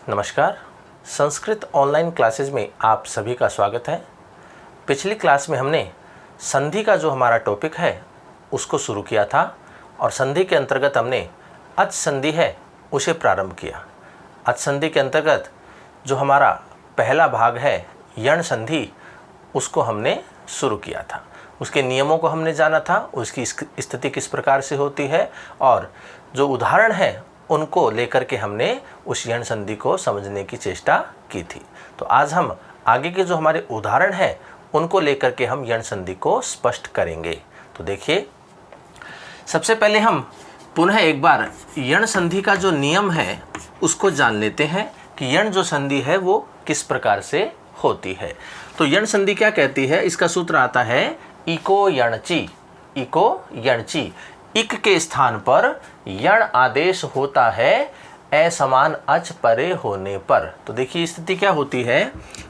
नमस्कार। Sanskrit online classes में आप सभी का स्वागत है। पिछली क्लास में हमने संधि का जो हमारा टॉपिक है उसको शुरू किया था और संधि के अंतर्गत हमने अच संधि है उसे प्रारंभ किया। अच संधि के अंतर्गत जो हमारा पहला भाग है यण संधि उसको हमने शुरू किया था। उसके नियमों को हमने जाना था, उसकी स्थिति किस प्रकार से होती है और जो उदाहरण है उनको लेकर के हमने उस यण संधि को समझने की चेष्टा की थी। तो आज हम आगे के जो हमारे उदाहरण हैं उनको लेकर के हम यण संधि को स्पष्ट करेंगे। तो देखिए, सबसे पहले हम पुनः एक बार यण संधि का जो नियम है उसको जान लेते हैं कि यण जो संधि है वो किस प्रकार से होती है। तो यण संधि क्या कहती है, इसका सूत्र आता है इको यणचि। इको यणचि, इक के स्थान पर यण आदेश होता है असमान अच परे होने पर। तो देखिए स्थिति क्या होती है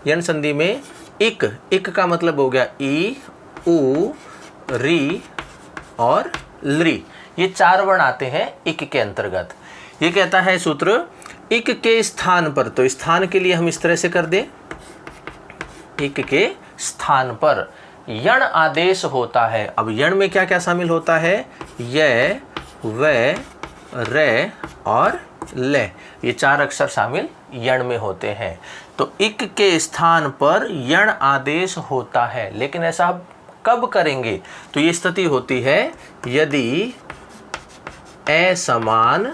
यण संधि में। इक का मतलब हो गया ई, उ, री और लृ, ये चार वर्ण आते हैं इक के अंतर्गत। ये कहता है सूत्र इक के स्थान पर, तो स्थान के लिए हम इस तरह से कर दें, इक के स्थान पर यण आदेश होता है। अब यण में क्या क्या शामिल होता है, य, व, रे और ले, ये चार अक्षर शामिल यण में होते हैं। तो इक के स्थान पर यण आदेश होता है, लेकिन ऐसा आप कब करेंगे, तो ये स्थिति होती है यदि असमान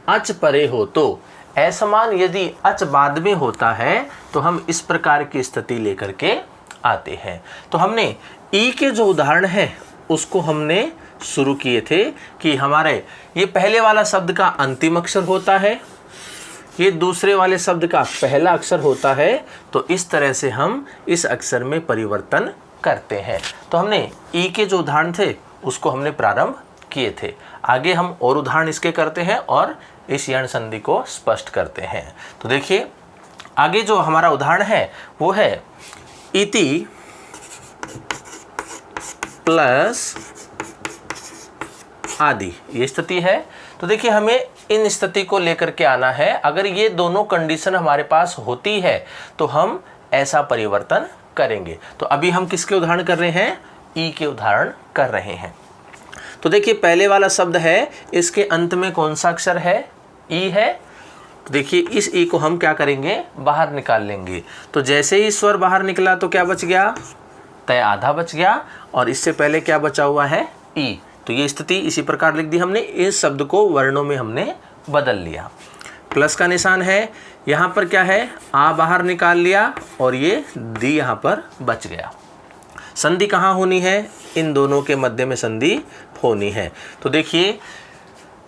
अच परे हो। तो असमान यदि अच बाद में होता है तो हम इस प्रकार की स्थिति लेकर के आते हैं। तो हमने ई के जो उदाहरण है उसको हमने शुरू किए थे कि हमारे ये पहले वाला शब्द का अंतिम अक्षर होता है, ये दूसरे वाले शब्द का पहला अक्षर होता है। तो इस तरह से हम इस अक्षर में परिवर्तन करते हैं। तो हमने ई के जो उदाहरण थे उसको हमने प्रारंभ किए थे। आगे हम और उदाहरण इसके करते हैं और इस यण संधि को स्पष्ट करते हैं। तो देखिए आगे जो हमारा उदाहरण है वो है इति प्लस आदि, ये स्थिति है। तो देखिए हमें इन स्थिति को लेकर के आना है। अगर ये दोनों कंडीशन हमारे पास होती है तो हम ऐसा परिवर्तन करेंगे। तो अभी हम किसके उदाहरण कर रहे हैं, ई के उदाहरण कर रहे हैं। तो देखिए पहले वाला शब्द है, इसके अंत में कौन सा अक्षर है, ई है। तो देखिए इस ई को हम क्या करेंगे, बाहर निकाल लेंगे। तो जैसे ही स्वर बाहर निकला तो क्या बच गया, तय आधा बच गया और इससे पहले क्या बचा हुआ है, ई। तो ये स्थिति इसी प्रकार लिख दी हमने। इस शब्द को वर्णों में हमने बदल लिया। प्लस का निशान है, यहाँ पर क्या है, आ बाहर निकाल लिया और ये दी यहाँ पर बच गया। संधि कहाँ होनी है, इन दोनों के मध्य में संधि होनी है। तो देखिए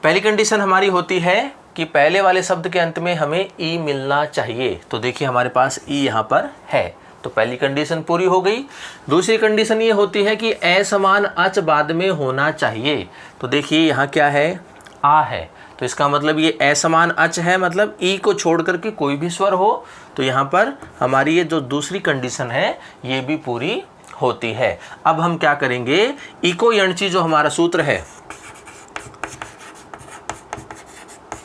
पहली कंडीशन हमारी होती है कि पहले वाले शब्द के अंत में हमें ई मिलना चाहिए। तो देखिए हमारे पास ई यहाँ पर है, तो पहली कंडीशन पूरी हो गई। दूसरी कंडीशन ये होती है कि असमान अच बाद में होना चाहिए। तो देखिए यहाँ क्या है, आ है, तो इसका मतलब ये असमान अच है, मतलब ई को छोड़ करके कोई भी स्वर हो। तो यहाँ पर हमारी ये जो दूसरी कंडीशन है ये भी पूरी होती है। अब हम क्या करेंगे, इको यणचि जो हमारा सूत्र है,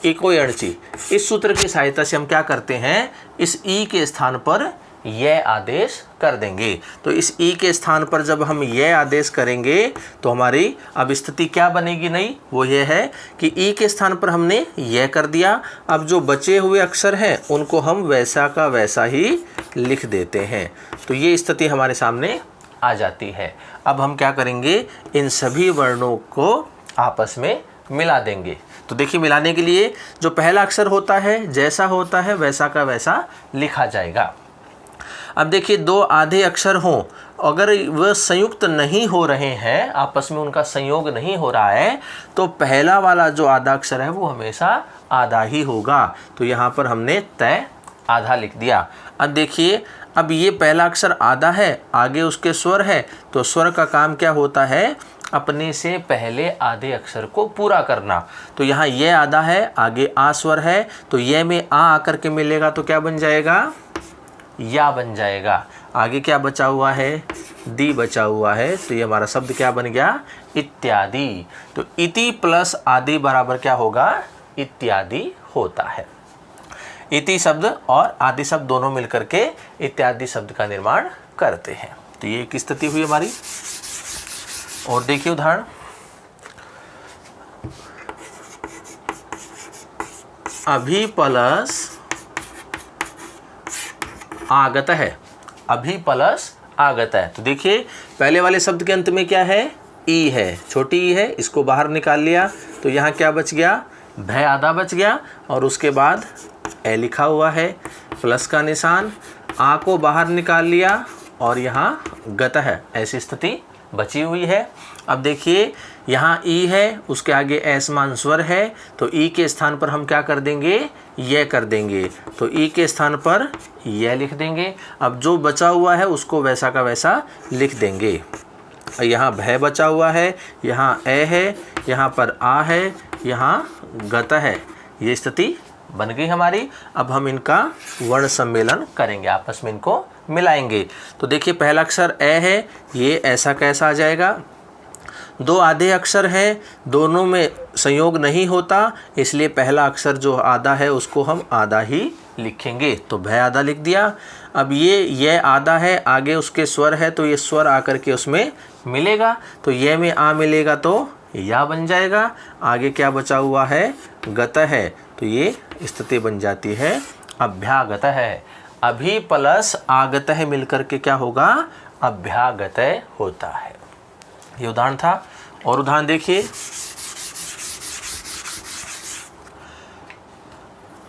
इको यणचि, इस सूत्र की सहायता से हम क्या करते हैं, इस ई के स्थान पर यह आदेश कर देंगे। तो इस ई के स्थान पर जब हम यह आदेश करेंगे तो हमारी अब स्थिति क्या बनेगी, नहीं वो ये है कि ई के स्थान पर हमने यह कर दिया। अब जो बचे हुए अक्षर हैं उनको हम वैसा का वैसा ही लिख देते हैं। तो ये स्थिति हमारे सामने आ जाती है। अब हम क्या करेंगे, इन सभी वर्णों को आपस में मिला देंगे। तो देखिए मिलाने के लिए जो पहला अक्षर होता है जैसा होता है वैसा का वैसा लिखा जाएगा। अब देखिए दो आधे अक्षर हों, अगर वह संयुक्त नहीं हो रहे हैं, आपस में उनका संयोग नहीं हो रहा है, तो पहला वाला जो आधा अक्षर है वो हमेशा आधा ही होगा। तो यहाँ पर हमने तय आधा लिख दिया। अब देखिए अब ये पहला अक्षर आधा है, आगे उसके स्वर है, तो स्वर का काम क्या होता है, अपने से पहले आधे अक्षर को पूरा करना। तो यहाँ ये आधा है, आगे आ स्वर है, तो ये में आ आकर के मिलेगा तो क्या बन जाएगा, या बन जाएगा। आगे क्या बचा हुआ है, दी बचा हुआ है, तो ये हमारा शब्द क्या बन गया, इत्यादि। तो इति प्लस आदि बराबर क्या होगा, इत्यादि होता है। इति शब्द और आदि शब्द दोनों मिलकर के इत्यादि शब्द का निर्माण करते हैं। तो ये एक स्थिति हुई हमारी। और देखिए उदाहरण, अभी प्लस आगत है, अभी प्लस आगत है। तो देखिए पहले वाले शब्द के अंत में क्या है, ई है, छोटी ई है, इसको बाहर निकाल लिया तो यहाँ क्या बच गया, भय आधा बच गया, और उसके बाद ए लिखा हुआ है, प्लस का निशान, आ को बाहर निकाल लिया और यहाँ गत है, ऐसी स्थिति बची हुई है। अब देखिए यहाँ ई है, उसके आगे असमान स्वर है, तो ई के स्थान पर हम क्या कर देंगे, ये कर देंगे, तो ई के स्थान पर ये लिख देंगे। अब जो बचा हुआ है उसको वैसा का वैसा लिख देंगे। यहाँ भय बचा हुआ है, यहाँ ए है, यहाँ पर आ है, यहाँ गत है, ये स्थिति बन गई हमारी। अब हम इनका वर्ण सम्मेलन करेंगे, आपस में इनको मिलाएंगे। तो देखिए पहला अक्षर ए है, ये ऐसा कैसा आ जाएगा, दो आधे अक्षर हैं, दोनों में संयोग नहीं होता, इसलिए पहला अक्षर जो आधा है उसको हम आधा ही लिखेंगे, तो भय आधा लिख दिया। अब ये आधा है, आगे उसके स्वर है, तो ये स्वर आकर के उसमें मिलेगा, तो ये में आ मिलेगा तो या बन जाएगा। आगे क्या बचा हुआ है, गत है, तो ये स्थिति बन जाती है अभ्यागत है। अभी प्लस आगत है मिलकर के क्या होगा, अभ्यागत होता है। ये उदाहरण था। और उदाहरण देखिए,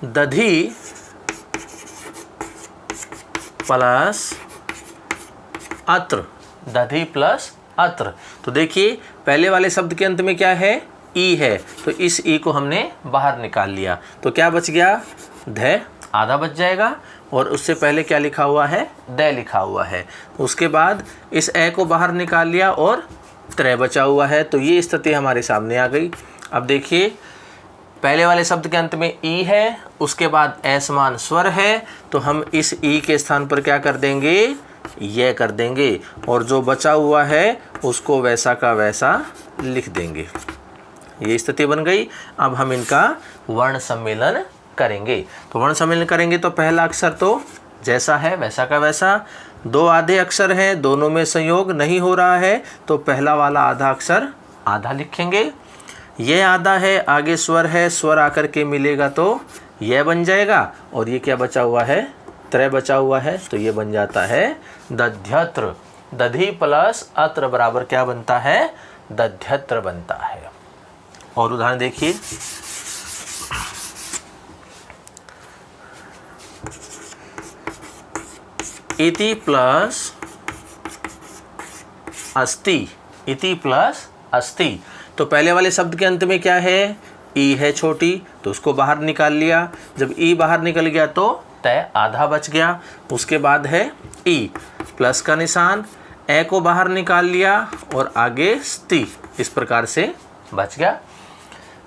दधी प्लस अत्र, दधी प्लस अत्र। तो देखिए पहले वाले शब्द के अंत में क्या है, ई है, तो इस ई को हमने बाहर निकाल लिया, तो क्या बच गया, ध आधा बच जाएगा, और उससे पहले क्या लिखा हुआ है, द लिखा हुआ है। उसके बाद इस ए को बाहर निकाल लिया और त्रय बचा हुआ है, तो ये स्थिति हमारे सामने आ गई। अब देखिए पहले वाले शब्द के अंत में ई है, उसके बाद असमान स्वर है, तो हम इस ई के स्थान पर क्या कर देंगे, ये कर देंगे, और जो बचा हुआ है उसको वैसा का वैसा लिख देंगे। ये स्थिति बन गई। अब हम इनका वर्ण सम्मेलन करेंगे। तो वर्ण सम्मेलन करेंगे तो पहला अक्षर तो जैसा है वैसा का वैसा, दो आधे अक्षर हैं, दोनों में संयोग नहीं हो रहा है, तो पहला वाला आधा अक्षर आधा लिखेंगे। ये आधा है, आगे स्वर है, स्वर आकर के मिलेगा तो यह बन जाएगा, और ये क्या बचा हुआ है, त्रय बचा हुआ है, तो ये बन जाता है दध्यत्र। दधि प्लस अत्र बराबर क्या बनता है, दध्यत्र बनता है। और उदाहरण देखिए, इति प्लस अस्ति, इति प्लस अस्ति। तो पहले वाले शब्द के अंत में क्या है, ई है छोटी, तो उसको बाहर निकाल लिया। जब ई बाहर निकल गया तो तय आधा बच गया। उसके बाद है ई, प्लस का निशान, ए को बाहर निकाल लिया और आगे स्ति, इस प्रकार से बच गया।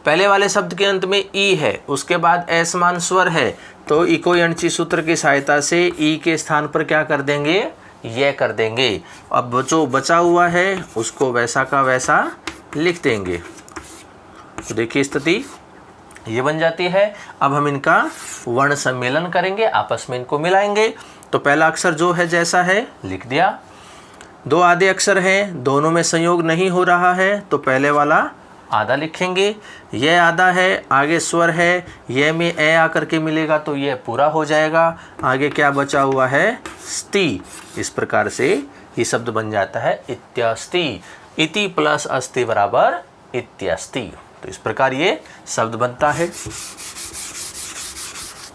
पहले वाले शब्द के अंत में ई है, उसके बाद असमान स्वर है, तो इको यणची सूत्र की सहायता से ई के स्थान पर क्या कर देंगे, ये कर देंगे। अब जो बचा हुआ है उसको वैसा का वैसा लिख देंगे। तो देखिए स्थिति ये बन जाती है। अब हम इनका वर्ण सम्मेलन करेंगे, आपस में इनको मिलाएंगे। तो पहला अक्षर जो है जैसा है लिख दिया। दो आधे अक्षर हैं, दोनों में संयोग नहीं हो रहा है, तो पहले वाला आधा लिखेंगे। यह आधा है, आगे स्वर है, यह में ए आकर के मिलेगा तो यह पूरा हो जाएगा। आगे क्या बचा हुआ है, स्ति, इस प्रकार से ये शब्द बन जाता है इत्यस्ति। इति प्लस अस्ति बराबर इत्यस्ति। तो इस प्रकार ये शब्द बनता है।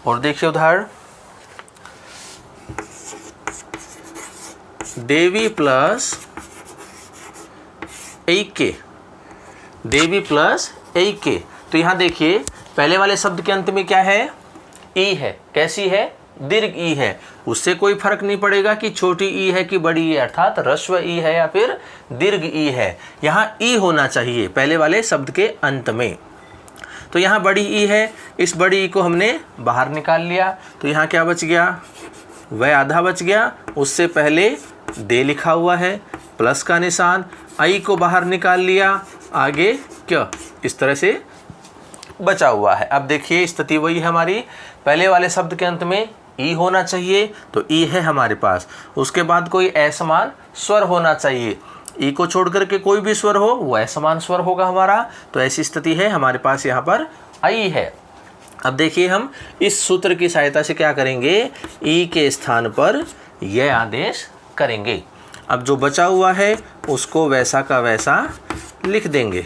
और देखिए उदाहरण, देवी प्लस ऐके, देवी प्लस ऐके। तो यहाँ देखिए पहले वाले शब्द के अंत में क्या है, ई है, कैसी है, दीर्घ ई है। उससे कोई फर्क नहीं पड़ेगा कि छोटी ई है कि बड़ी ई, अर्थात ह्रस्व ई है या फिर दीर्घ ई है। यहाँ ई होना चाहिए पहले वाले शब्द के अंत में। तो यहाँ बड़ी ई है, इस बड़ी ई को हमने बाहर निकाल लिया, तो यहाँ क्या बच गया, वह आधा बच गया। उससे पहले दे लिखा हुआ है, प्लस का निशान, आई को बाहर निकाल लिया, आगे क्या, इस तरह से बचा हुआ है। अब देखिए स्थिति वही है हमारी, पहले वाले शब्द के अंत में ई होना चाहिए, तो ई है हमारे पास। उसके बाद कोई असमान स्वर होना चाहिए, ई को छोड़ करके कोई भी स्वर हो वो असमान स्वर होगा हमारा, तो ऐसी स्थिति है हमारे पास यहाँ पर आई है। अब देखिए हम इस सूत्र की सहायता से क्या करेंगे, ई के स्थान पर यह आदेश करेंगे। अब जो बचा हुआ है उसको वैसा का वैसा लिख देंगे,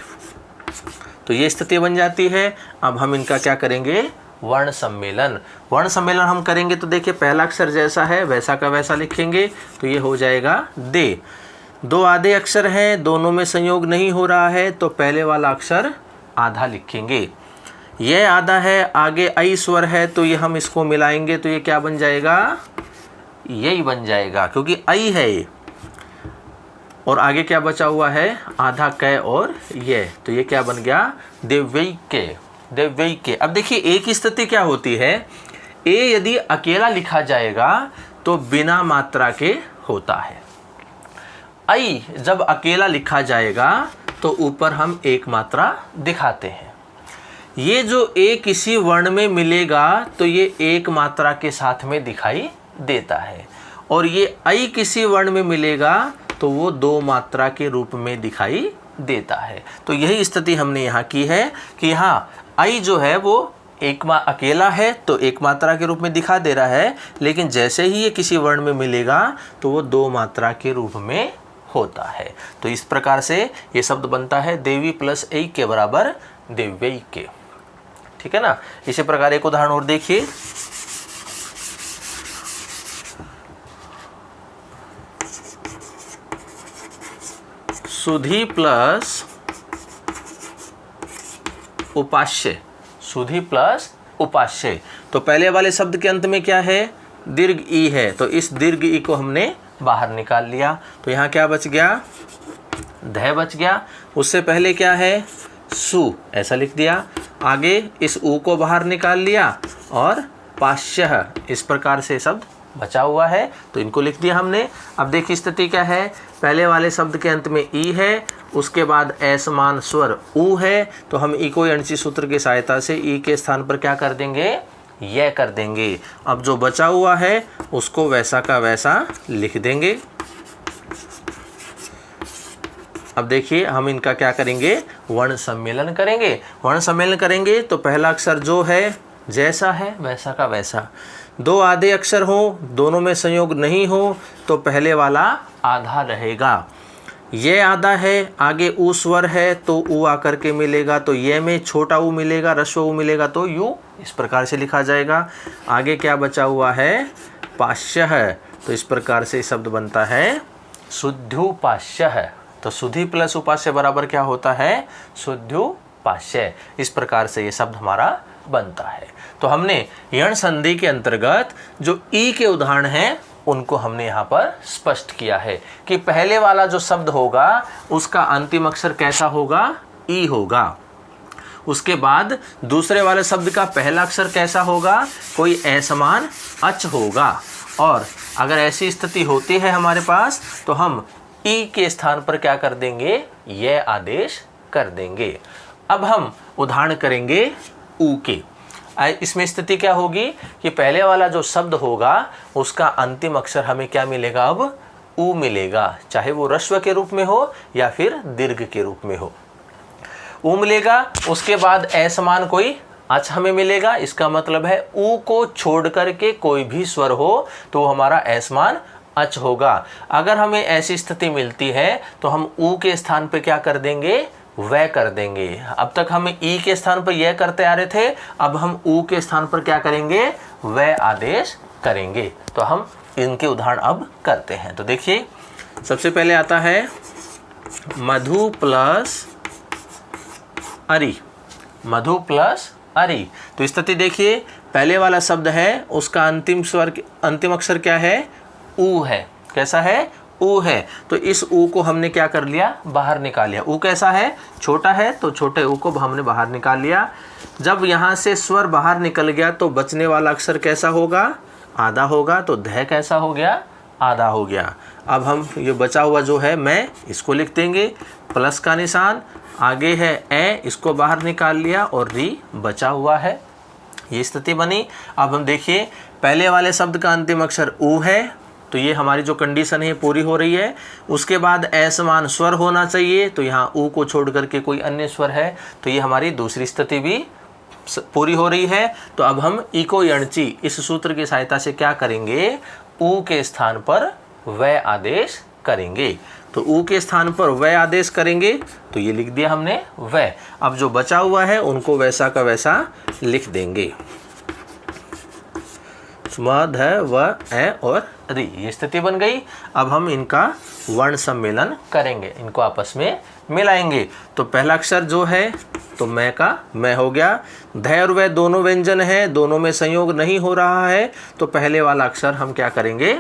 तो ये स्थिति बन जाती है। अब हम इनका क्या करेंगे, वर्ण सम्मेलन। वर्ण सम्मेलन हम करेंगे तो देखिए पहला अक्षर जैसा है वैसा का वैसा लिखेंगे, तो ये हो जाएगा दे। दो आधे अक्षर हैं, दोनों में संयोग नहीं हो रहा है, तो पहले वाला अक्षर आधा लिखेंगे। यह आधा है, आगे आई स्वर है, तो ये हम इसको मिलाएंगे तो ये क्या बन जाएगा, यही बन जाएगा, क्योंकि आई है ये। और आगे क्या बचा हुआ है, आधा कै और ये, तो ये क्या बन गया, दिव्यैके, दिव्यैके। अब देखिए एक स्थिति क्या होती है, ए यदि अकेला लिखा जाएगा तो बिना मात्रा के होता है। आई जब अकेला लिखा जाएगा तो ऊपर हम एक मात्रा दिखाते हैं। ये जो ए किसी वर्ण में मिलेगा तो ये एक मात्रा के साथ में दिखाई देता है, और ये आई किसी वर्ण में मिलेगा तो वो दो मात्रा के रूप में दिखाई देता है। तो यही स्थिति हमने यहाँ की है कि यहाँ आई जो है वो अकेला है तो एक मात्रा के रूप में दिखा दे रहा है, लेकिन जैसे ही ये किसी वर्ण में मिलेगा तो वो दो मात्रा के रूप में होता है। तो इस प्रकार से ये शब्द बनता है देवी प्लस ऐ के बराबर दिव्यैके। ठीक है ना। इसी प्रकार एक उदाहरण और देखिए, सुधी प्लस उपास्य, सुधी प्लस उपास्य। तो पहले वाले शब्द के अंत में क्या है, दीर्घ ई है, तो इस दीर्घ ई को हमने बाहर निकाल लिया, तो यहाँ क्या बच गया, ध बच गया। उससे पहले क्या है, सु, ऐसा लिख दिया। आगे इस ऊ को बाहर निकाल लिया और पाश्य, इस प्रकार से शब्द बचा हुआ है, तो इनको लिख दिया हमने। अब देखिए स्थिति क्या है, पहले वाले शब्द के अंत में ई है, उसके बाद असमान स्वर ऊ है, तो हम ई को अणची सूत्र की सहायता से ई के स्थान पर क्या कर देंगे, यह कर देंगे। अब जो बचा हुआ है उसको वैसा का वैसा लिख देंगे। अब देखिए हम इनका क्या करेंगे, वर्ण सम्मेलन करेंगे। वर्ण सम्मेलन करेंगे तो पहला अक्षर जो है जैसा है वैसा का वैसा, दो आधे अक्षर हो, दोनों में संयोग नहीं हो, तो पहले वाला आधा रहेगा। ये आधा है, आगे ऊ स्वर है तो ऊ आकर के मिलेगा, तो ये में छोटा ऊ मिलेगा, ह्रस्व ऊ मिलेगा, तो यू इस प्रकार से लिखा जाएगा। आगे क्या बचा हुआ है, पाश्य है, तो इस प्रकार से शब्द बनता है शुद्धोपास्य है। तो सुधी प्लस उपास्य बराबर क्या होता है, शुद्धोपास्य। इस प्रकार से ये शब्द हमारा बनता है। तो हमने यण संधि के अंतर्गत जो ई के उदाहरण हैं उनको हमने यहाँ पर स्पष्ट किया है कि पहले वाला जो शब्द होगा उसका अंतिम अक्षर कैसा होगा, ई होगा। उसके बाद दूसरे वाले शब्द का पहला अक्षर कैसा होगा, कोई असमान अच होगा। और अगर ऐसी स्थिति होती है हमारे पास तो हम ई के स्थान पर क्या कर देंगे, यह आदेश कर देंगे। अब हम उदाहरण करेंगे ऊ के। इसमें स्थिति क्या होगी कि पहले वाला जो शब्द होगा उसका अंतिम अक्षर हमें क्या मिलेगा, अब ऊ मिलेगा, चाहे वो ह्रस्व के रूप में हो या फिर दीर्घ के रूप में हो, ऊ मिलेगा। उसके बाद असमान कोई अच हमें मिलेगा, इसका मतलब है ऊ को छोड़ करके कोई भी स्वर हो तो वो हमारा असमान अच होगा। अगर हमें ऐसी स्थिति मिलती है तो हम ऊ के स्थान पे क्या कर देंगे, वह कर देंगे। अब तक हम ई के स्थान पर यह करते आ रहे थे, अब हम ऊ के स्थान पर क्या करेंगे, वह आदेश करेंगे। तो हम इनके उदाहरण अब करते हैं। तो देखिए सबसे पहले आता है मधु प्लस अरि, मधु प्लस अरि। तो स्थिति देखिए, पहले वाला शब्द है उसका अंतिम अक्षर क्या है, ऊ है। कैसा है, ऊ है। तो इस ऊ को हमने क्या कर लिया, बाहर निकाल लिया। ऊ कैसा है, छोटा है, तो छोटे ऊ को हमने बाहर निकाल लिया। जब यहाँ से स्वर बाहर निकल गया तो बचने वाला अक्षर कैसा होगा, आधा होगा, तो ध कैसा हो गया, आधा हो गया। अब हम ये बचा हुआ जो है मैं, इसको लिख देंगे प्लस का निशान, आगे है ए, इसको बाहर निकाल लिया और री बचा हुआ है। ये स्थिति बनी। अब हम देखिए पहले वाले शब्द का अंतिम अक्षर ऊ है, तो ये हमारी जो कंडीशन है पूरी हो रही है। उसके बाद ए समान स्वर होना चाहिए, तो यहाँ ऊ को छोड़ करके कोई अन्य स्वर है, तो ये हमारी दूसरी स्थिति भी पूरी हो रही है। तो अब हम इको यणची इस सूत्र की सहायता से क्या करेंगे, ऊ के स्थान पर वै आदेश करेंगे। तो ऊ के स्थान पर वै आदेश करेंगे, तो ये लिख दिया हमने वै। अब जो बचा हुआ है उनको वैसा का वैसा लिख देंगे, स्म, ध, व, ए और री, ये स्थिति बन गई। अब हम इनका वर्ण सम्मेलन करेंगे, इनको आपस में मिलाएंगे। तो पहला अक्षर जो है तो मैं का मैं हो गया, ध और वै दोनों व्यंजन है, दोनों में संयोग नहीं हो रहा है, तो पहले वाला अक्षर हम क्या करेंगे,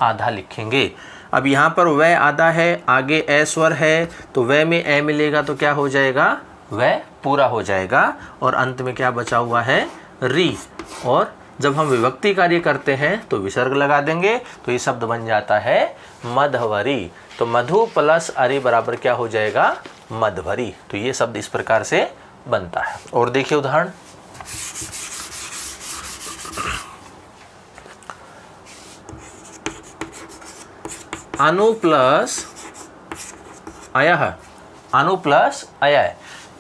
आधा लिखेंगे। अब यहाँ पर वै आधा है, आगे ए स्वर है, तो वै में ए मिलेगा तो क्या हो जाएगा, वै पूरा हो जाएगा। और अंत में क्या बचा हुआ है, री। और जब हम विभक्ति कार्य करते हैं तो विसर्ग लगा देंगे, तो ये शब्द बन जाता है मधवरी। तो मधु प्लस अरि बराबर क्या हो जाएगा, मधवरी। तो ये शब्द इस प्रकार से बनता है। और देखिए उदाहरण, अनु प्लस अयः, अनु प्लस अयः।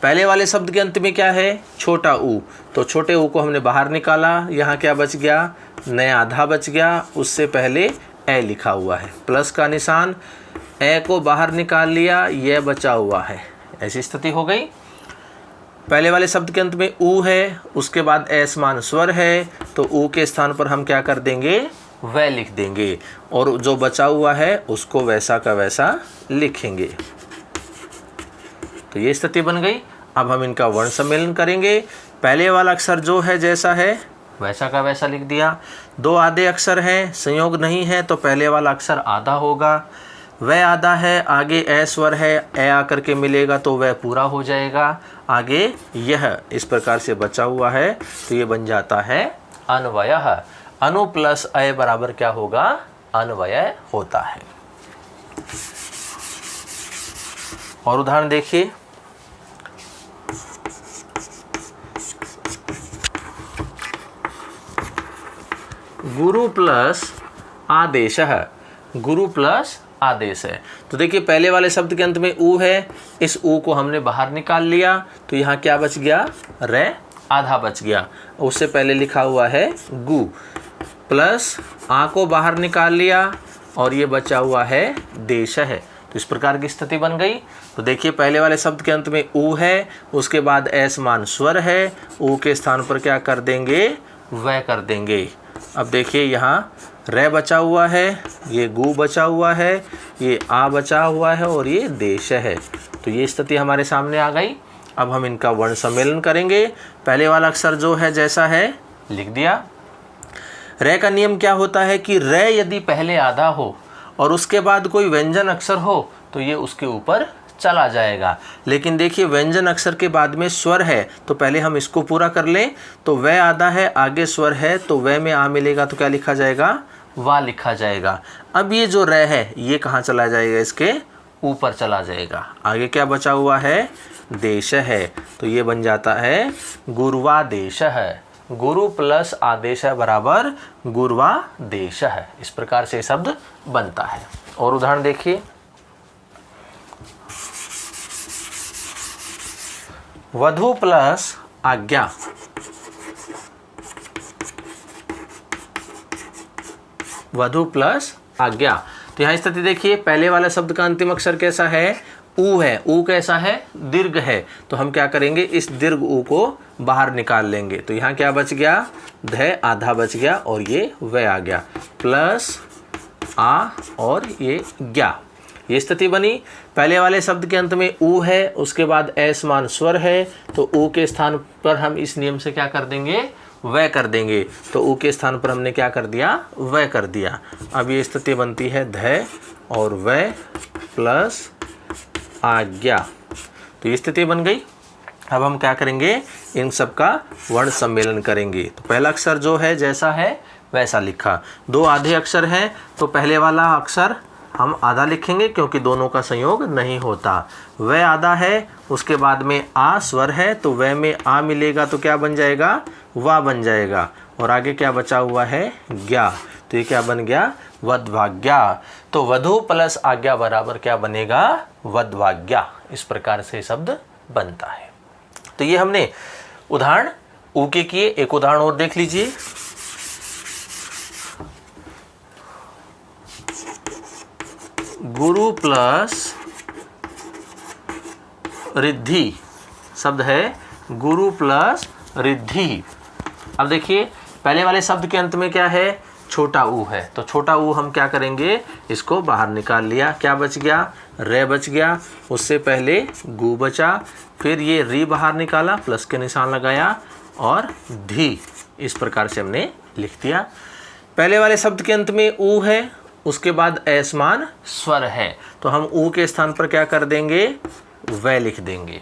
पहले वाले शब्द के अंत में क्या है, छोटा ऊ, तो छोटे ऊ को हमने बाहर निकाला, यहाँ क्या बच गया, नया आधा बच गया, उससे पहले ए लिखा हुआ है, प्लस का निशान, ए को बाहर निकाल लिया, यह बचा हुआ है। ऐसी स्थिति हो गई। पहले वाले शब्द के अंत में ऊ है, उसके बाद ए समान स्वर है, तो ऊ के स्थान पर हम क्या कर देंगे, वह लिख देंगे, और जो बचा हुआ है उसको वैसा का वैसा लिखेंगे। तो ये स्थिति बन गई। अब हम इनका वर्ण सम्मेलन करेंगे। पहले वाला अक्षर जो है जैसा है वैसा का वैसा लिख दिया। दो आधे अक्षर हैं, संयोग नहीं है, तो पहले वाला अक्षर आधा होगा। वह आधा है, आगे ए स्वर है, ए आकर के मिलेगा तो वह पूरा हो जाएगा। आगे यह इस प्रकार से बचा हुआ है, तो ये बन जाता है अन्वयः। अनु प्लस अय बराबर क्या होगा, अन्वय होता है। और उदाहरण देखिए, गुरु प्लस आदेशः, गुरु प्लस आदेश है। तो देखिए पहले वाले शब्द के अंत में ऊ है, इस ऊ को हमने बाहर निकाल लिया, तो यहाँ क्या बच गया, रे आधा बच गया। उससे पहले लिखा हुआ है गु, प्लस आ को बाहर निकाल लिया, और ये बचा हुआ है देश है। तो इस प्रकार की स्थिति बन गई। तो देखिए पहले वाले शब्द के अंत में ऊ है, उसके बाद ए समान स्वर है, ऊ के स्थान पर क्या कर देंगे, वह कर देंगे। अब देखिए यहाँ रे बचा हुआ है, ये गु बचा हुआ है, ये आ बचा हुआ है, और ये देश है। तो ये स्थिति हमारे सामने आ गई। अब हम इनका वर्ण सम्मेलन करेंगे। पहले वाला अक्षर जो है जैसा है लिख दिया। रे का नियम क्या होता है कि रे यदि पहले आधा हो और उसके बाद कोई व्यंजन अक्षर हो तो ये उसके ऊपर चला जाएगा। लेकिन देखिए व्यंजन अक्षर के बाद में स्वर है, तो पहले हम इसको पूरा कर लें। तो वह आधा है, आगे स्वर है, तो वह में आ मिलेगा तो क्या लिखा जाएगा, वा लिखा जाएगा। अब ये जो रे है ये कहाँ चला जाएगा, इसके ऊपर चला जाएगा। आगे क्या बचा हुआ है, देश है, तो ये बन जाता है गुरुवादेश है। गुरु प्लस आदेश है बराबर गुरुवादेश है। इस प्रकार से शब्द बनता है। और उदाहरण देखिए, वधु प्लस आज्ञा, वधु प्लस आज्ञा। तो यहाँ स्थिति देखिए, पहले वाला शब्द का अंतिम अक्षर कैसा है, ऊ है। ऊ कैसा है, दीर्घ है। तो हम क्या करेंगे, इस दीर्घ ऊ को बाहर निकाल लेंगे। तो यहाँ क्या बच गया, ध आधा बच गया, और ये वह आ गया, प्लस आ और ये ज्ञा। ये स्थिति बनी। पहले वाले शब्द के अंत में ऊ है, उसके बाद ए समान स्वर है, तो ऊ के स्थान पर हम इस नियम से क्या कर देंगे, वह कर देंगे। तो ऊ के स्थान पर हमने क्या कर दिया, वह कर दिया। अब ये स्थिति बनती है ध और वह प्लस आज्ञा। तो ये स्थिति बन गई। अब हम क्या करेंगे, इन सब का वर्ण सम्मेलन करेंगे। तो पहला अक्षर जो है जैसा है वैसा लिखा। दो आधे अक्षर हैं तो पहले वाला अक्षर हम आधा लिखेंगे क्योंकि दोनों का संयोग नहीं होता। वह आधा है, उसके बाद में आ स्वर है तो वह में आ मिलेगा तो क्या बन जाएगा, वा बन जाएगा। और आगे क्या बचा हुआ है, ज्ञा, तो ये क्या बन गया, वधवाज्ञा। तो वधु प्लस आज्ञा बराबर क्या बनेगा, वधवाज्ञा। इस प्रकार से शब्द बनता है। तो ये हमने उदाहरण ऊ के किए। एक उदाहरण और देख लीजिए। गुरु प्लस रिद्धि, शब्द है गुरु प्लस रिद्धि। अब देखिए पहले वाले शब्द के अंत में क्या है, छोटा ऊ है, तो छोटा ऊ हम क्या करेंगे, इसको बाहर निकाल लिया। क्या बच गया, रे बच गया। उससे पहले गु बचा, फिर ये री बाहर निकाला, प्लस के निशान लगाया और धी। इस प्रकार से हमने लिख दिया। पहले वाले शब्द के अंत में ऊ है, उसके बाद असमान स्वर है, तो हम ऊ के स्थान पर क्या कर देंगे, वह लिख देंगे।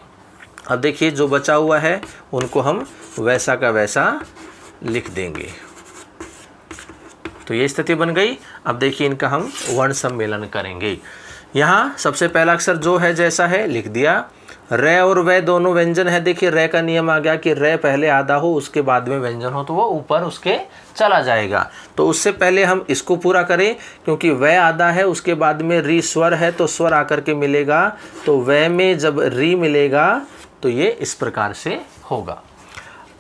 अब देखिए जो बचा हुआ है उनको हम वैसा का वैसा लिख देंगे। तो ये स्थिति बन गई। अब देखिए इनका हम वर्ण सम्मेलन करेंगे। यहाँ सबसे पहला अक्षर जो है जैसा है लिख दिया। रे और वह दोनों व्यंजन है। देखिए रे का नियम आ गया कि रे पहले आधा हो उसके बाद में व्यंजन हो तो वो ऊपर उसके चला जाएगा। तो उससे पहले हम इसको पूरा करें क्योंकि वह आधा है, उसके बाद में री स्वर है तो स्वर आकर के मिलेगा। तो वह में जब री मिलेगा तो ये इस प्रकार से होगा।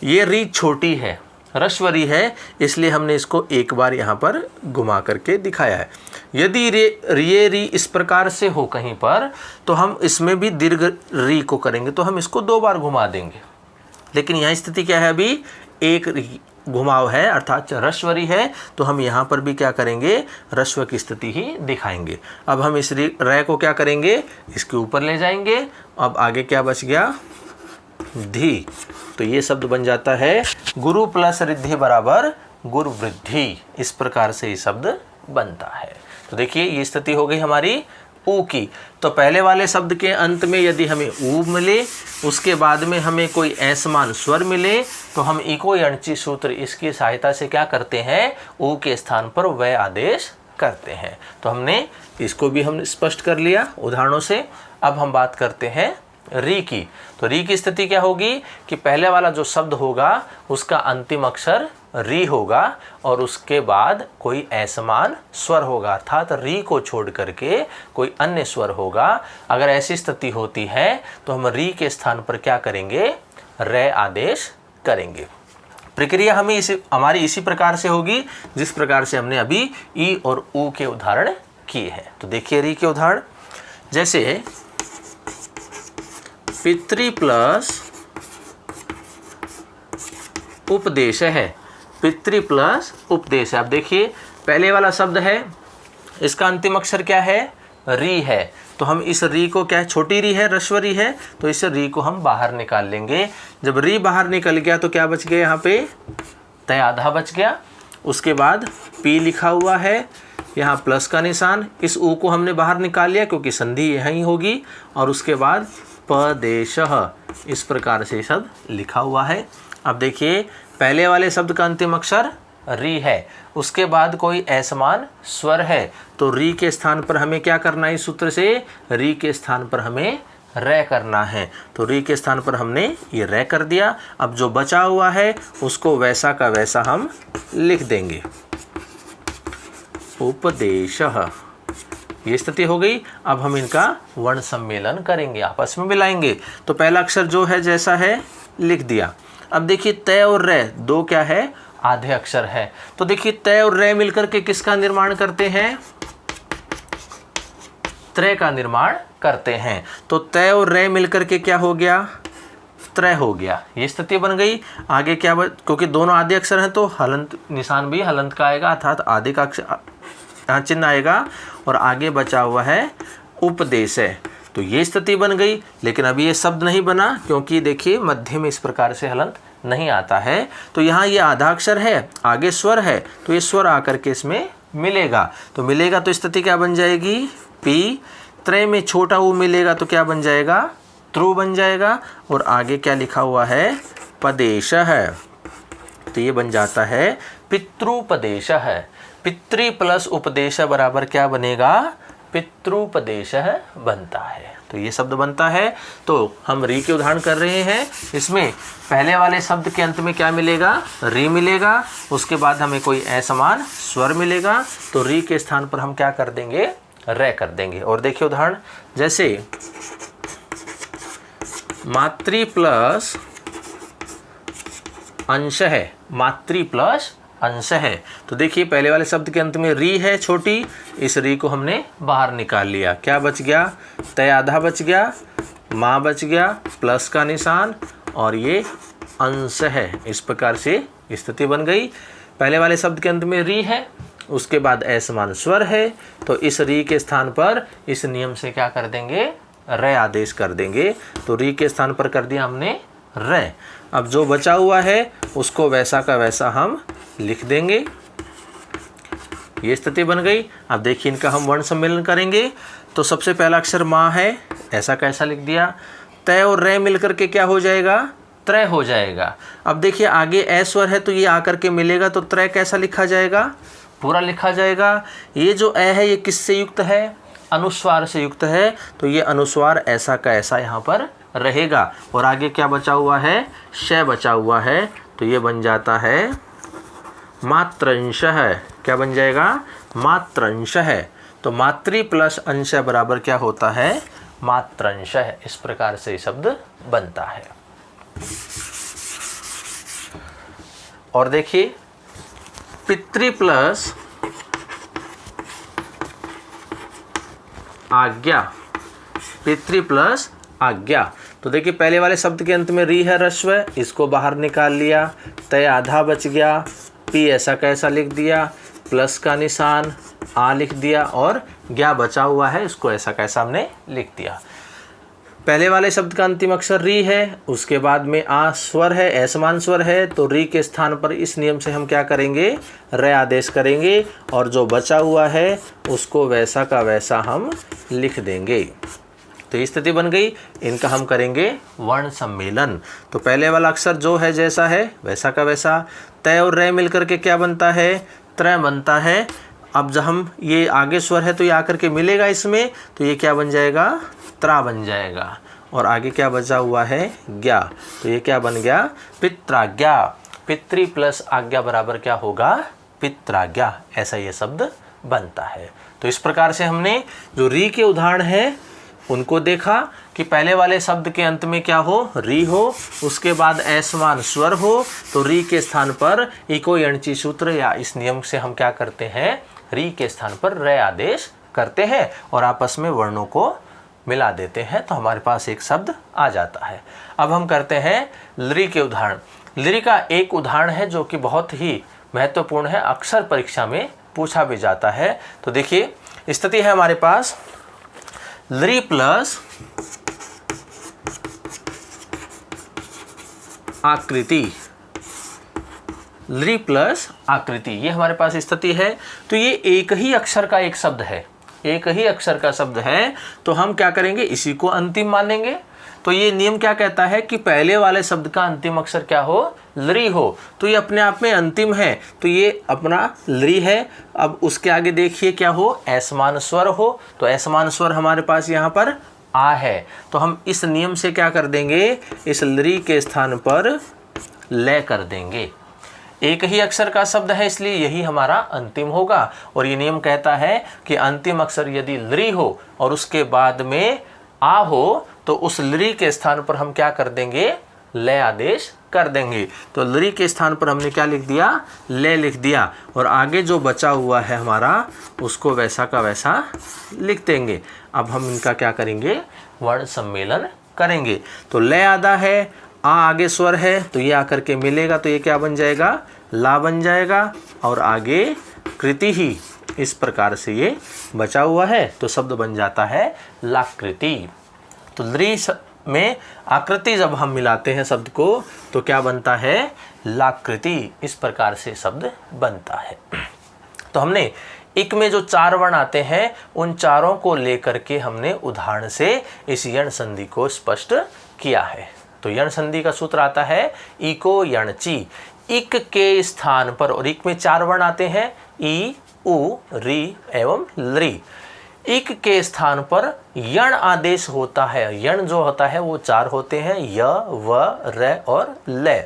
ये री छोटी है, रस्वरी है, इसलिए हमने इसको एक बार यहाँ पर घुमा करके दिखाया है। यदि ये री इस प्रकार से हो कहीं पर तो हम इसमें भी दीर्घ री को करेंगे तो हम इसको दो बार घुमा देंगे। लेकिन यहाँ स्थिति क्या है, अभी एक घुमाव है अर्थात रस्वरी है, तो हम यहाँ पर भी क्या करेंगे, रस्व की स्थिति ही दिखाएंगे। अब हम इस रे को क्या करेंगे, इसके ऊपर ले जाएंगे। अब आगे क्या बच गया, धी। तो ये शब्द बन जाता है गुरु प्लस रिद्धि बराबर गुरु वृद्धि। इस प्रकार से ये शब्द बनता है। तो देखिए ये स्थिति हो गई हमारी ऊ की। तो पहले वाले शब्द के अंत में यदि हमें ऊ मिले, उसके बाद में हमें कोई असमान स्वर मिले, तो हम इको यणची सूत्र इसकी सहायता से क्या करते हैं, ऊ के स्थान पर वह आदेश करते हैं। तो हमने इसको भी हम स्पष्ट कर लिया उदाहरणों से। अब हम बात करते हैं री की। तो री की स्थिति क्या होगी कि पहले वाला जो शब्द होगा उसका अंतिम अक्षर री होगा और उसके बाद कोई असमान स्वर होगा अर्थात री को छोड़ करके कोई अन्य स्वर होगा। अगर ऐसी स्थिति होती है तो हम री के स्थान पर क्या करेंगे, रे आदेश करेंगे। प्रक्रिया हमारी इसी प्रकार से होगी जिस प्रकार से हमने अभी ई और ऊ के उदाहरण किए हैं। तो देखिए री के उदाहरण, जैसे पितृ प्लस उपदेश है। पितृ प्लस उपदेश है। अब देखिए पहले वाला शब्द है, इसका अंतिम अक्षर क्या है, री है। तो हम इस री को क्या है, छोटी री है, रस्वरी है, तो इस री को हम बाहर निकाल लेंगे। जब री बाहर निकल गया तो क्या बच गया, यहाँ पे तय आधा बच गया। उसके बाद पी लिखा हुआ है, यहाँ प्लस का निशान। इस ऊ को हमने बाहर निकाल लिया क्योंकि संधि यहीं होगी। और उसके बाद पदेशः, इस प्रकार से शब्द लिखा हुआ है। अब देखिए पहले वाले शब्द का अंतिम अक्षर री है, उसके बाद कोई असमान स्वर है, तो री के स्थान पर हमें क्या करना है, इस सूत्र से री के स्थान पर हमें रे करना है। तो री के स्थान पर हमने ये रे कर दिया। अब जो बचा हुआ है उसको वैसा का वैसा हम लिख देंगे, उपदेशः। ये स्थिति हो गई। अब हम इनका वर्ण सम्मेलन करेंगे, आपस में मिलाएंगे। तो पहला अक्षर जो है जैसा है लिख दिया। अब देखिए तय और रे दो क्या है, आधे अक्षर है। तो देखिए तय और रे मिलकर के किसका निर्माण करते हैं, त्रय का निर्माण करते हैं। तो तय और रे मिलकर के क्या हो गया, त्रय हो गया। ये स्थिति बन गई। आगे क्या क्योंकि दोनों आधे अक्षर हैं तो हलंत निशान भी हलंत का आएगा अर्थात आधे का अक्षर चिन्ह आएगा। और आगे बचा हुआ है उपदेश है। तो ये स्थिति बन गई। लेकिन अभी ये शब्द नहीं बना क्योंकि देखिए मध्य में इस प्रकार से हलंत नहीं आता है। तो यहाँ ये आधा अक्षर है, आगे स्वर है, तो ये स्वर आकर के इसमें मिलेगा। तो मिलेगा तो स्थिति क्या बन जाएगी, पी। त्रय में छोटा ऊ मिलेगा तो क्या बन जाएगा, त्रु बन जाएगा। और आगे क्या लिखा हुआ है, पदेश है। तो ये बन जाता है पितृपदेश है। पितृ प्लस उपदेश बराबर क्या बनेगा, पितृपदेश बनता है। तो ये शब्द बनता है। तो हम री के उदाहरण कर रहे हैं, इसमें पहले वाले शब्द के अंत में क्या मिलेगा, री मिलेगा, उसके बाद हमें कोई असमान स्वर मिलेगा, तो री के स्थान पर हम क्या कर देंगे, रे कर देंगे। और देखिए उदाहरण, जैसे मातृ प्लस अंश है, मातृ प्लस अंश है, तो देखिए पहले वाले शब्द के अंत में री है छोटी, इस री को हमने बाहर निकाल लिया, क्या बच गया, तय आधा बच गया, माँ बच गया, प्लस का निशान, और ये अंश है। इस प्रकार से स्थिति बन गई। पहले वाले शब्द के अंत में री है, उसके बाद असमान स्वर है, तो इस री के स्थान पर इस नियम से क्या कर देंगे, रे आदेश कर देंगे। तो री के स्थान पर कर दिया हमने रे। अब जो बचा हुआ है उसको वैसा का वैसा हम लिख देंगे। ये स्थिति बन गई। अब देखिए इनका हम वर्ण सम्मेलन करेंगे। तो सबसे पहला अक्षर माँ है, ऐसा कैसा लिख दिया, तय और रे मिलकर के क्या हो जाएगा, त्रय हो जाएगा। अब देखिए आगे ए स्वर है तो ये आकर के मिलेगा, तो त्रय कैसा लिखा जाएगा, पूरा लिखा जाएगा। ये जो ए है ये किससे युक्त है, अनुस्वार से युक्त है, तो ये अनुस्वार ऐसा का ऐसा यहाँ पर रहेगा। और आगे क्या बचा हुआ है, श बचा हुआ है, तो ये बन जाता है मात्रंश है। क्या बन जाएगा, मात्रंश है। तो मातृ प्लस अंश बराबर क्या होता है, मात्रंश है। इस प्रकार से शब्द बनता है। और देखिए पितृ प्लस आज्ञा, पितृ प्लस आज्ञा, तो देखिए पहले वाले शब्द के अंत में री है ह्रस्व, इसको बाहर निकाल लिया, तय आधा बच गया, पी ऐसा कैसा लिख दिया, प्लस का निशान, आ लिख दिया, और ज्ञा बचा हुआ है, इसको ऐसा कैसा हमने लिख दिया। पहले वाले शब्द का अंतिम अक्षर री है, उसके बाद में आ स्वर है, असमान स्वर है, तो री के स्थान पर इस नियम से हम क्या करेंगे, रे आदेश करेंगे, और जो बचा हुआ है उसको वैसा का वैसा हम लिख देंगे। तो ये स्थिति बन गई। इनका हम करेंगे वर्ण सम्मेलन। तो पहले वाला अक्षर जो है जैसा है वैसा का वैसा, तय और रे मिलकर के क्या बनता है, त्रय बनता है। अब जब हम ये आगे स्वर है तो ये आकर के मिलेगा इसमें, तो ये क्या बन जाएगा, त्रा बन जाएगा। और आगे क्या बचा हुआ है, ज्ञा, तो ये क्या बन गया, पित्राज्ञा। पितृ प्लस आज्ञा बराबर क्या होगा, पित्राज्ञा। ऐसा ये शब्द बनता है। तो इस प्रकार से हमने जो री के उदाहरण है उनको देखा कि पहले वाले शब्द के अंत में क्या हो, री हो, उसके बाद असमान स्वर हो, तो री के स्थान पर इको यणची सूत्र या इस नियम से हम क्या करते हैं, री के स्थान पर रे आदेश करते हैं और आपस में वर्णों को मिला देते हैं, तो हमारे पास एक शब्द आ जाता है। अब हम करते हैं लृ के उदाहरण। लृ का एक उदाहरण है जो कि बहुत ही महत्वपूर्ण है, अक्सर परीक्षा में पूछा भी जाता है। तो देखिए स्थिति है हमारे पास लृ प्लस आकृति, लृ प्लस आकृति, ये हमारे पास स्थिति है। तो ये एक ही अक्षर का एक शब्द है, एक ही अक्षर का शब्द है, तो हम क्या करेंगे, इसी को अंतिम मानेंगे। तो ये नियम क्या कहता है कि पहले वाले शब्द का अंतिम अक्षर क्या हो, लृ हो, तो ये अपने आप में अंतिम है, तो ये अपना लृ है। अब उसके आगे देखिए क्या हो, असमान स्वर हो, तो असमान स्वर हमारे पास यहाँ पर आ है, तो हम इस नियम से क्या कर देंगे, इस लृ के स्थान पर ले कर देंगे। एक ही अक्षर का शब्द है इसलिए यही हमारा अंतिम होगा। और ये नियम कहता है कि अंतिम अक्षर यदि लृ हो और उसके बाद में आ हो, तो उस लृ के स्थान पर हम क्या कर देंगे, ले आदेश कर देंगे। तो लृ के स्थान पर हमने क्या लिख दिया, ले लिख दिया, और आगे जो बचा हुआ है हमारा उसको वैसा का वैसा लिख देंगे। अब हम इनका क्या करेंगे, वर्ण सम्मेलन करेंगे। तो ले आधा है, आ आगे स्वर है, तो ये आकर के मिलेगा, तो ये क्या बन जाएगा, ला बन जाएगा, और आगे कृति ही, इस प्रकार से ये बचा हुआ है, तो शब्द बन जाता है लाकृति। तो लृ में आकृति जब हम मिलाते हैं शब्द को तो क्या बनता है, लाकृति। इस प्रकार से शब्द बनता है। तो हमने इक में जो चार वर्ण आते हैं उन चारों को लेकर के हमने उदाहरण से इस यण संधि को स्पष्ट किया है। तो यण संधि का सूत्र आता है इको यणची। इक के स्थान पर, और इक में 4 वर्ण आते हैं, ई, उ, री एवं ली। इक के स्थान पर यण आदेश होता है। यण जो होता है वो 4 होते हैं, य, व, र और ल।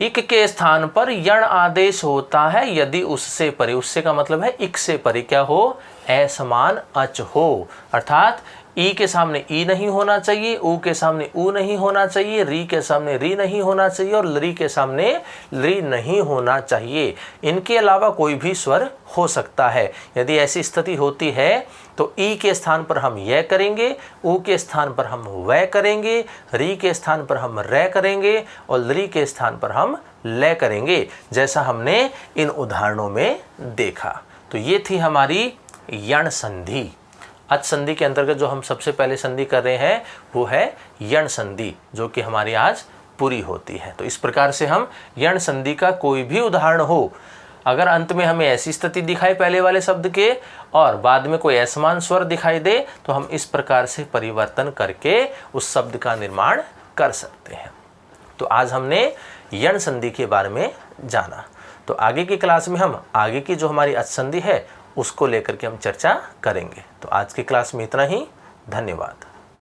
इक के स्थान पर यण आदेश होता है यदि उससे परे, उससे का मतलब है इक से परे क्या हो, असमान अच हो। अर्थात ई के सामने ई नहीं होना चाहिए, उ के सामने उ नहीं होना चाहिए, री के सामने री नहीं होना चाहिए और लरी के सामने लरी नहीं होना चाहिए। इनके अलावा कोई भी स्वर हो सकता है। यदि ऐसी स्थिति होती है तो ई के स्थान पर हम य करेंगे, उ के स्थान पर हम वै करेंगे, री के स्थान पर हम रै करेंगे और लरी के स्थान पर हम ले करेंगे, जैसा हमने इन उदाहरणों में देखा। तो ये थी हमारी यण संधि। अच संधि के अंतर्गत जो हम सबसे पहले संधि कर रहे हैं वो है यण संधि, जो कि हमारी आज पूरी होती है। तो इस प्रकार से हम यण संधि का कोई भी उदाहरण हो, अगर अंत में हमें ऐसी स्थिति दिखाई पहले वाले शब्द के और बाद में कोई असमान स्वर दिखाई दे, तो हम इस प्रकार से परिवर्तन करके उस शब्द का निर्माण कर सकते हैं। तो आज हमने यण संधि के बारे में जाना। तो आगे की क्लास में हम आगे की जो हमारी अच संधि है उसको लेकर के हम चर्चा करेंगे। तो आज की क्लास में इतना ही। धन्यवाद।